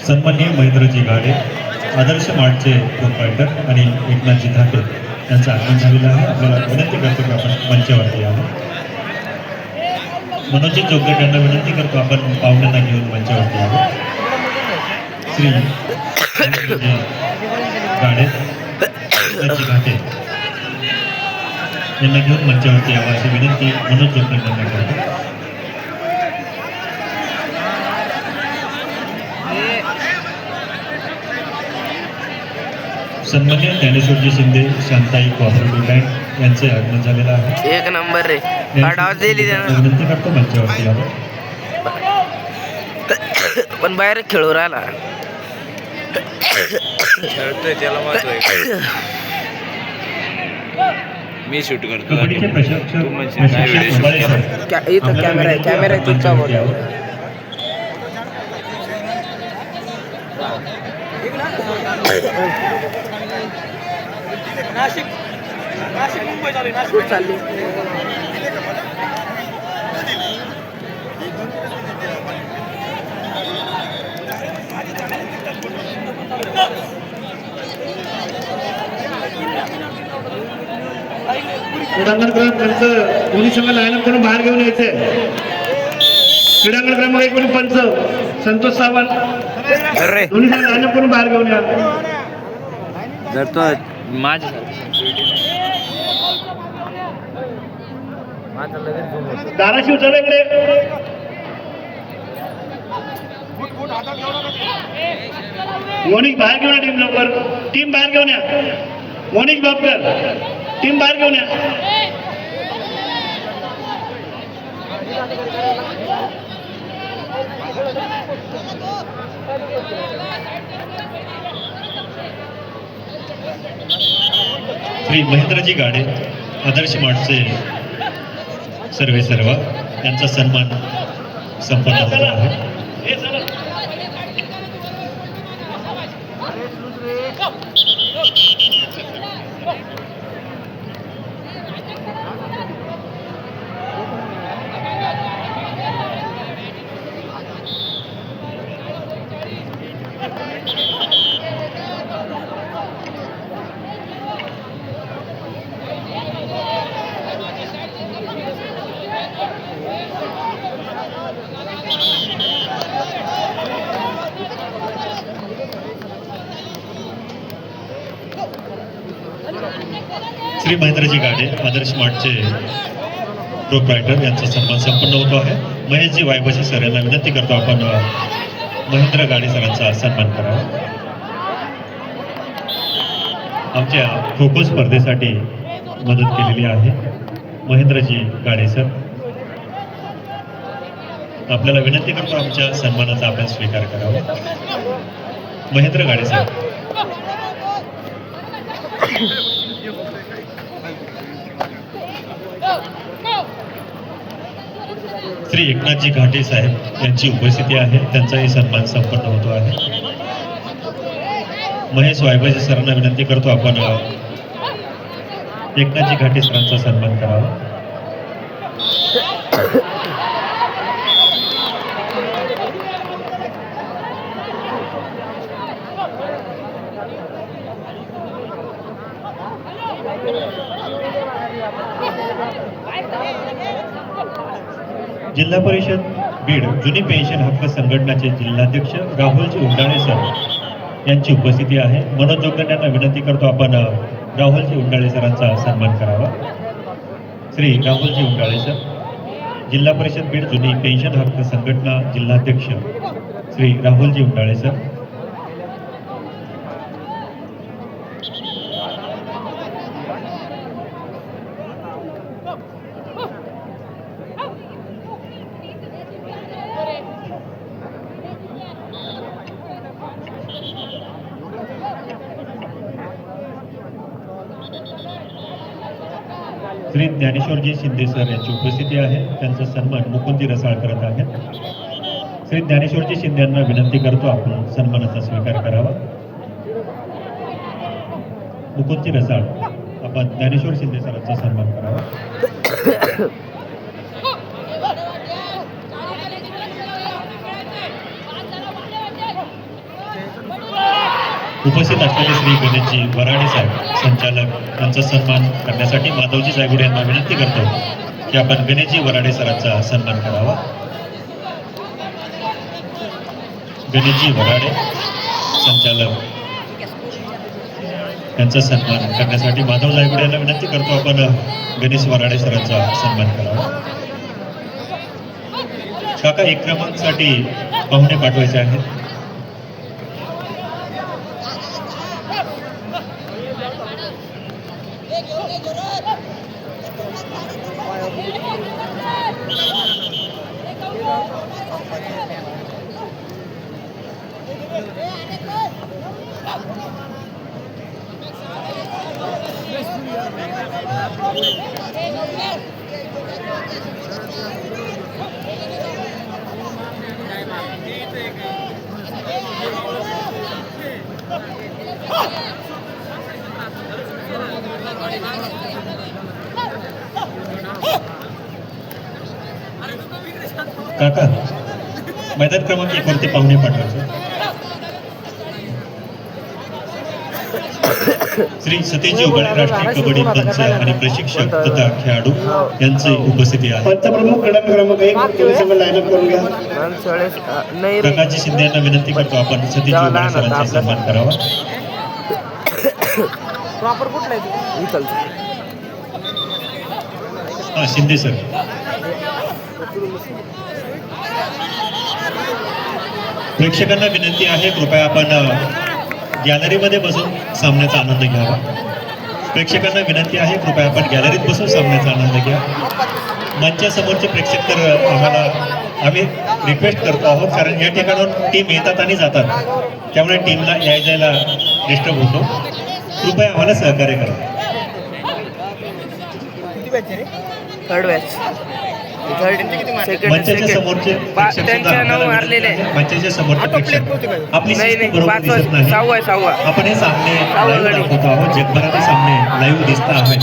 सन्माननीय महेंद्रजी गाडे, आदर्श मार्टचे प्रोप्रायटर आणि एकनाथजी धाटे यांचं आगमन झालेलं आहे. आपल्याला विनंती करतो की आपण मंचावरती यावं. मनोजित जोगदंड यांना विनंती करतो आपण पाहुण्यांना घेऊन मंचावरती यावं. श्री महेंद्रजी गाडे, एकनाथजी धाटे यांना घेऊन मंचावरती यावं अशी विनंती मनोज जोगदंड यांना करतो. सन्मान्य ज्ञानेश्वरजी शिंदे, शांताई कोऑपरेटिव्ह बँक यांचे आगमन झालेलं आहे. एक नंबर रे. विनंती करतो मंचावरती यावं. पण बाहेर खेळू राहिला. मी शूट करतो. कबड्डीचे इथं कॅमेरा आहे तुमचा. नाशिक मुंबई चालू चालली क्रीडांगण पंच दोन्ही संघ लाईनअप करून बाहेर घेऊन यायचे. क्रीडांगण क्रमांक 1 वरील पंच संतोष सावंत दोन्ही संघ लाईनअप करून बाहेर घेऊन या. जर तो माझ धाराशिव चला इकडे. मोनिक बाहेर घेऊन या. टीम लवकर टीम बाहेर घेऊन या. मोनिक बापकर टीम बाहेर घेऊन या. श्री महेंद्रजी गाडे, आदर्श मार्टचे सर्व यांचा सन्मान संपन्न होतो आहे. श्री महेंद्रजी गाडे, आदर्श मार्टचे प्रोप्रायटर यांचा सन्मान संपन्न होतो आहे. महेशजी वायबशी सर यांना विनंती करतो आपण महेंद्र गाडे सरांचा सन्मान करावा. आमच्या खो खो स्पर्धेसाठी मदत केलेली आहे महेंद्रजी गाडे सर. आपल्याला विनंती करतो आमच्या सन्मानाचा आपण स्वीकार करावा. महेंद्र गाडे सर. श्री एकनाथजी घाटे साहेब यांची उपस्थिती आहे. त्यांचाही सन्मान संपन्न होतो आहे. महेश वायबाजी सरांना विनंती करतो आपण एकनाथजी घाटे सरांचा सन्मान करावा. जिल्हा परिषद बीड जुनी पेन्शन हक्क संघटनाचे जिल्हाध्यक्ष राहुलजी उंडाळे सर यांची उपस्थिती आहे. मनोज जोगदंड यांना विनंती करतो आपण राहुलजी उंडाळे सरांचा सन्मान करावा. श्री राहुलजी उंडाळे सर, जिल्हा परिषद बीड जुनी पेन्शन हक्क संघटना जिल्हाध्यक्ष श्री राहुलजी उंडाळे सर. श्री ज्ञानेश्वरजी शिंदे सर यांची उपस्थिती आहे. त्यांचा सन्मान मुकुंदजी रसाळ करत आहेत. श्री ज्ञानेश्वरजी शिंदे यांना विनंती करतो आपण सन्मानाचा स्वीकार करावा. मुकुंदजी रसाळ, आपण ज्ञानेश्वर शिंदे सरांचा सन्मान करावा. उपस्थित असलेले श्री गणेशजी वराडे साहेब संचालक यांचा सन्मान करण्यासाठी माधवजी जायगुडे यांना विनंती करतो की आपण गणेशजी वराडे सरांचा सन्मान करावा. गणेशजी वराडे संचालक यांचा सन्मान करण्यासाठी माधव जायगुडे यांना विनंती करतो आपण गणेश वराडे सरांचा सन्मान करावा. काका 1 क्रमांकसाठी पाहुणे पाठवायचे आहेत. काका मैदान क्रमांक 1 वरती पाहुणे पाठवायचे. श्री सतीश उबाळे राष्ट्रीय कबड्डी पंच आणि प्रशिक्षक तथा खेळाडू यांची उपस्थिती आहे. पंचप्रमुख क्रमांक 1 तुम्ही सगळं लाईन अप करून घ्या. नाही रे प्रकाशजी शिंदे यांना विनंती करतो आपण सतीश उबाळे सरांचा सन्मान करावा. प्रॉपर कुठला आहे इथलचं. हा शिंदे सर. प्रेक्षकांना विनंती आहे कृपया आपण गॅलरीमध्ये बसून सामन्याचा आनंद घ्यावा. प्रेक्षकांना विनंती आहे कृपया आपण गॅलरीत बसून सामन्याचा आनंद घ्या. मंचासमोरचे प्रेक्षक तर आम्ही रिक्वेस्ट करतो आहोत कारण या ठिकाणाहून टीम येतात आणि जातात त्यामुळे टीमला जायला डिस्टर्ब होतो. कृपया आम्हाला सहकार्य करा. थर्ड बॅच सेकंड मंचाच्या समोरचे प्रेक्षक सुद्धा त्यांच्या नाव आपल्याला मारलेले विनंती आहे. मंचाच्या समोरचे प्रेक्षक आपली नाही स्थिती नाही बरोबर 5 दिसत नाही. सहावा आपण हे सामने सहावा लाईव्ह गडी. दाखवतो आहोत. जगभरात हे सामने लाईव्ह दिसत आहेत.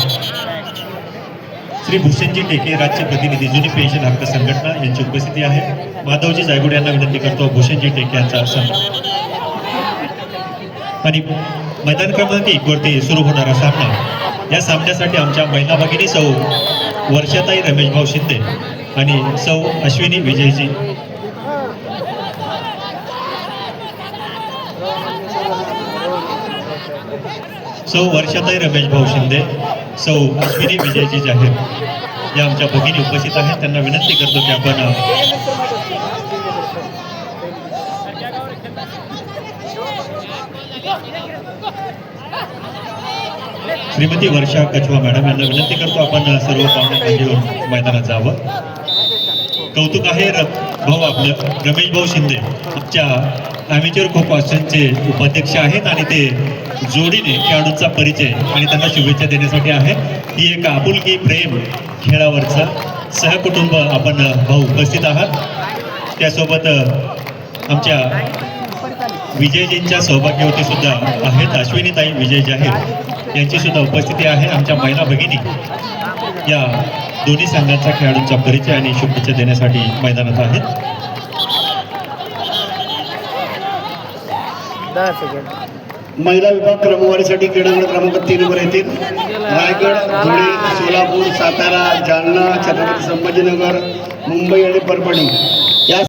श्री भूषणजी टेके राज्य प्रतिनिधी जुनी पेन्शन हक्क संघटना यांची उपस्थिती आहे. माधवजी जायगुडे यांना विनंती करतो भूषणजी टेके यांचा सन्मान. आणि मैदान क्रमांक 1 वरती सुरू होणारा सामना या सामन्यासाठी आमच्या महिला भगिनी सौ वर्षाताई रमेशभाऊ शिंदे आणि सौ अश्विनी विजयजी सौ वर्षाताई रमेशभाऊ शिंदे सौ अश्विनी विजयजी जाहीर या आमच्या भगिनी उपस्थित आहेत. त्यांना विनंती करतो की आपण श्रीमती वर्षा कछवा मॅडम यांना विनंती करतो आपण सर्व पाहुण्यांना घेऊन मैदानात जावं. कौतुक आहे भाऊ आपलं रमेश भाऊ शिंदे आमच्या ॲमेच्युअर खो खो असोसिएशनचे उपाध्यक्ष आहेत आणि ते जोडीने खेळाडूंचा परिचय आणि त्यांना शुभेच्छा देण्यासाठी आहे. ही एक आपुलकी प्रेम खेळावरचा सहकुटुंब आपण भाऊ उपस्थित आहात. त्यासोबत आमच्या विजयजींच्या सौभाग्यवती सुद्धा आहेत अश्विनीताई विजय जाहीर यांची सुद्धा उपस्थिती आहे. आमच्या महिला भगिनी या दोन्ही संघांचा खेळाडूंचा परिचय आणि शुभेच्छा देण्यासाठी मैदानात आहेत. 10 सेकंड. महिला विभाग क्रमवारीसाठी क्रीडांगण क्रमांक 3 वर येतील. रायगड, धुळे, सोलापूर, सातारा, जालना, छत्रपती संभाजीनगर, मुंबई आणि परभणी